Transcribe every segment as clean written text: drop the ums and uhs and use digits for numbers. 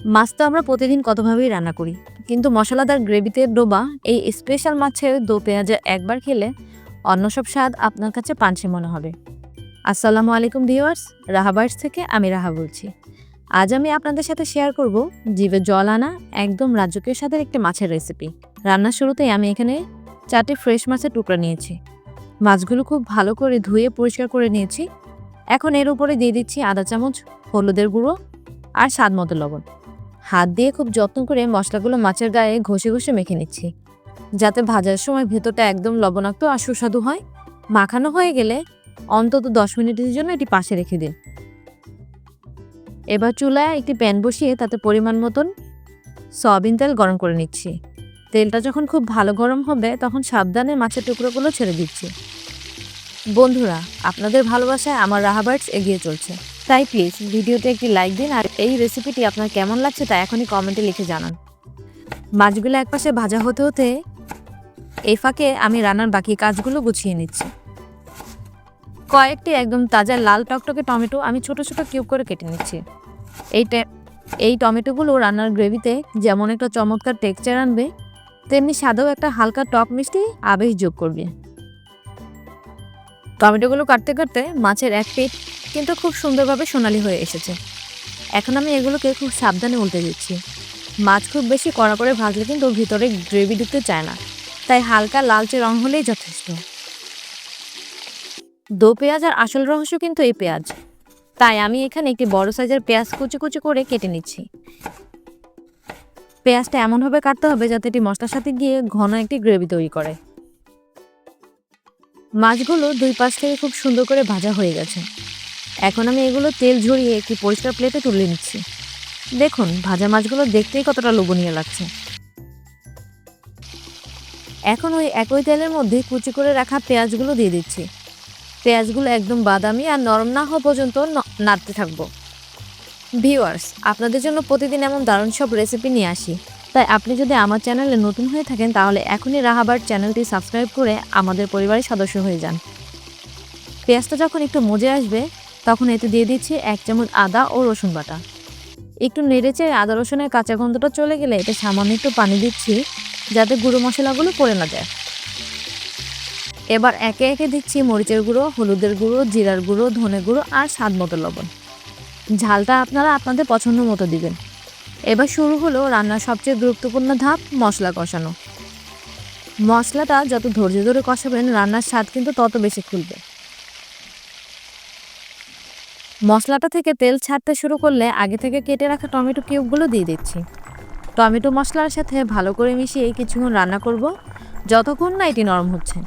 মাছ তো আমরা প্রতিদিন কতভাবেই রান্না করি, কিন্তু মশলাদার গ্রেভিতে ডোবা এই স্পেশাল মাছের দো পেঁয়াজে একবার খেলে অন্য সব স্বাদ আপনার কাছে পাঞ্চে মনে হবে। আসসালামু আলাইকুম ভিউয়ার্স, রাহা বাইটস থেকে আমি রাহা বলছি। আজ আমি আপনাদের সাথে শেয়ার করব জিভে জল আনা একদম রাজকীয় স্বাদের একটি মাছের রেসিপি। রান্নার শুরুতেই আমি এখানে 4টি ফ্রেশ মাছের টুকরা নিয়েছি। মাছগুলো খুব ভালো করে ধুয়ে পরিষ্কার করে নিয়েছি। এখন এর উপরে দিয়ে দিচ্ছি আধা চামচ হলুদের গুঁড়ো আর স্বাদ মতো লবণ। হাত দিয়ে খুব যত্ন করে মশলাগুলো মাছের গায়ে ঘষে ঘষে মেখে নিচ্ছি, যাতে ভাজার সময় ভেতরটা একদম লবণাক্ত আর সুস্বাদু হয়। মাখানো হয়ে গেলে অন্তত 10 মিনিটের জন্য এটি পাশে রেখে দিন। এবার চুলায় একটি প্যান বসিয়ে তাতে পরিমাণ মতন সয়াবিন তেল গরম করে নিচ্ছি। তেলটা যখন খুব ভালো গরম হবে তখন সাবধানে মাছের টুকরোগুলো ছেড়ে দিচ্ছি। বন্ধুরা, আপনাদের ভালোবাসায় আমার রাহা বাইটস এগিয়ে চলছে, তাই প্লিজ ভিডিওতে একটি লাইক দিন আর এই রেসিপিটি আপনার কেমন লাগছে তা এখনই কমেন্টে লিখে জানান। মাছগুলো একপাশে ভাজা হতে হতে এই ফাঁকে আমি রান্নার বাকি কাজগুলো গুছিয়ে নিচ্ছি। কয়েকটি একদম তাজা লাল টকটকে টমেটো আমি ছোট ছোট কিউব করে কেটে নিচ্ছি। এই টমেটোগুলো রান্নার গ্রেভিতে যেমন একটা চমৎকার টেক্সচার আনবে, তেমনি স্বাদেও একটা হালকা টক মিষ্টি আবেশ যোগ করবে। টমেটোগুলো কাটতে কাটতে মাছের এক পিঠ কিন্তু খুব সুন্দরভাবে সোনালি হয়ে এসেছে। এখন আমি এগুলোকে খুব সাবধানে উল্টে দিচ্ছি। মাছ খুব বেশি কড়া করে ভাজলে কিন্তু ভিতরে গ্রেভি ঢুকতে চায় না, তাই হালকা লালচে রং হলেই যথেষ্ট। দো পেঁয়াজ আর আসল রহস্য কিন্তু এই পেঁয়াজ, তাই আমি এখানে একটি বড় সাইজের পেঁয়াজ কুচি কুচি করে কেটে নিচ্ছি। পেঁয়াজটা এমনভাবে কাটতে হবে যাতে এটি মশলার সাথে গিয়ে ঘন একটি গ্রেভি তৈরি করে। মাছগুলো দুই পাশ থেকে খুব সুন্দর করে ভাজা হয়ে গেছে। এখন আমি এগুলো তেল ঝরিয়ে একটি পরিষ্কার প্লেটে তুলে নিচ্ছি। দেখুন ভাজা মাছগুলো দেখতেই কতটা লোভনীয় লাগছে। এখন ওই একই তেলের মধ্যে কুচি করে রাখা পেঁয়াজগুলো দিয়ে দিচ্ছি। পেঁয়াজগুলো একদম বাদামি আর নরম না হওয়া পর্যন্ত নাড়তে থাকবো। ভিউয়ার্স, আপনাদের জন্য প্রতিদিন এমন দারুণ সব রেসিপি নিয়ে আসি, তাই আপনি যদি আমার চ্যানেলে নতুন হয়ে থাকেন তাহলে এখনই রাহা বাইটস চ্যানেলটি সাবস্ক্রাইব করে আমাদের পরিবারের সদস্য হয়ে যান। পেঁয়াজটা যখন একটু মজে আসবে তখন এতে দিয়ে দিচ্ছি 1 চামচ আদা ও রসুন বাটা। একটু নেড়েচেড়ে আদা রসুনের কাঁচা গন্ধটা চলে গেলে এতে সামান্য একটু পানি দিচ্ছি, যাতে গুঁড়ো মশলাগুলো পড়ে না যায়। এবার একে একে দিচ্ছি মরিচের গুঁড়ো, হলুদের গুঁড়ো, জিরার গুঁড়ো, ধনে গুঁড়ো আর স্বাদ মতো লবণ। ঝালটা আপনারা আপনাদের পছন্দ মতো দিবেন। এবার শুরু হলো রান্নার সবচেয়ে গুরুত্বপূর্ণ ধাপ, মশলা কষানো। মশলাটা যত ধৈর্য ধরে কষাবেন রান্নার স্বাদ কিন্তু তত বেশি খুলবে। মশলাটা থেকে তেল ছাড়তে শুরু করলে আগে থেকে কেটে রাখা টমেটো কিউবগুলো দিয়ে দিচ্ছি। টমেটো মশলার সাথে ভালো করে মিশিয়ে কিছুক্ষণ রান্না করব, যতক্ষণ না এটি নরম হচ্ছে।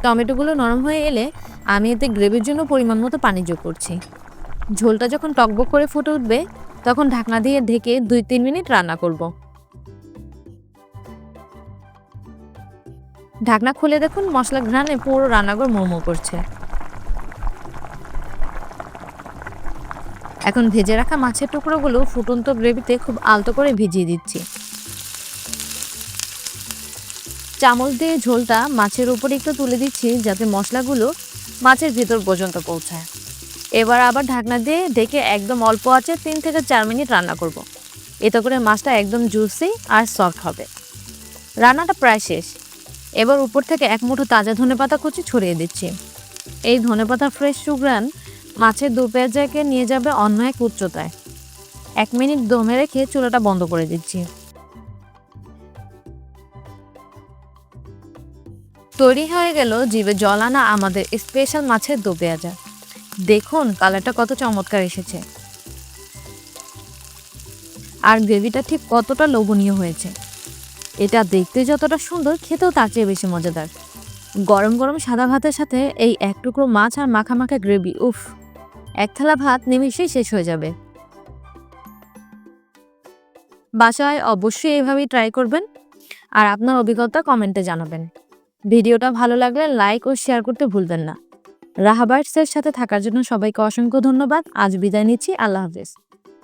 টমেটোগুলো নরম হয়ে এলে আমি এতে গ্রেভির জন্য পরিমাণ মতো পানি যোগ করছি। ঝোলটা যখন টকবক করে ফুটে উঠবে তখন ঢাকনা দিয়ে ঢেকে 2-3 মিনিট রান্না করব। ঢাকনা খুলে দেখুন মশলা ঘ্রাণে পুরো রান্নাঘর মোমো করছে। এখন ভেজে রাখা মাছের টুকরোগুলো ফুটন্ত গ্রেভিতে খুব আলতো করে ভিজিয়ে দিচ্ছি। চামচ দিয়ে ঝোলটা মাছের উপরে একটু তুলে দিচ্ছি, যাতে মশলাগুলো মাছের ভিতর পর্যন্ত পৌঁছায়। এবার আবার ঢাকনা দিয়ে ঢেকে একদম অল্প আঁচে 3 থেকে 4 মিনিট রান্না করব। এতে করে মাছটা একদম জুসি আর সফট হবে। রান্নাটা প্রায় শেষ। এবার উপর থেকে এক মুঠো তাজা ধনেপাতা কুচি ছড়িয়ে দিচ্ছি। এই ধনেপাতার ফ্রেশ সুঘ্রাণ মাছের দো পেঁয়াজকে নিয়ে যাবে অন্য এক উচ্চতায়। 1 মিনিট দমে রেখে চুলাটা বন্ধ করে দিচ্ছি। তৈরি হয়ে গেল জিভে জল আনা আমাদের স্পেশাল মাছের দো পেঁয়াজা। দেখুন কালারটা কত চমৎকার এসেছে আর গ্রেভিটা ঠিক কতটা লোভনীয় হয়েছে। এটা দেখতে যতটা সুন্দর, খেতেও তার চেয়ে বেশি মজাদার। গরম গরম সাদা ভাতের সাথে এই এক টুকরো মাছ আর মাখা মাখা গ্রেভি, উফ, এক থালা ভাত নিমিশেই শেষ হয়ে যাবে। বাসায় অবশ্যই এভাবেই ট্রাই করবেন আর আপনার অভিজ্ঞতা কমেন্টে জানাবেন। ভিডিওটা ভালো লাগলে লাইক ও শেয়ার করতে ভুলবেন না। রাহা বাইটসের সাথে থাকার জন্য সবাইকে অসংখ্য ধন্যবাদ। আজ বিদায় নিচ্ছি। আল্লাহ হাফেজ।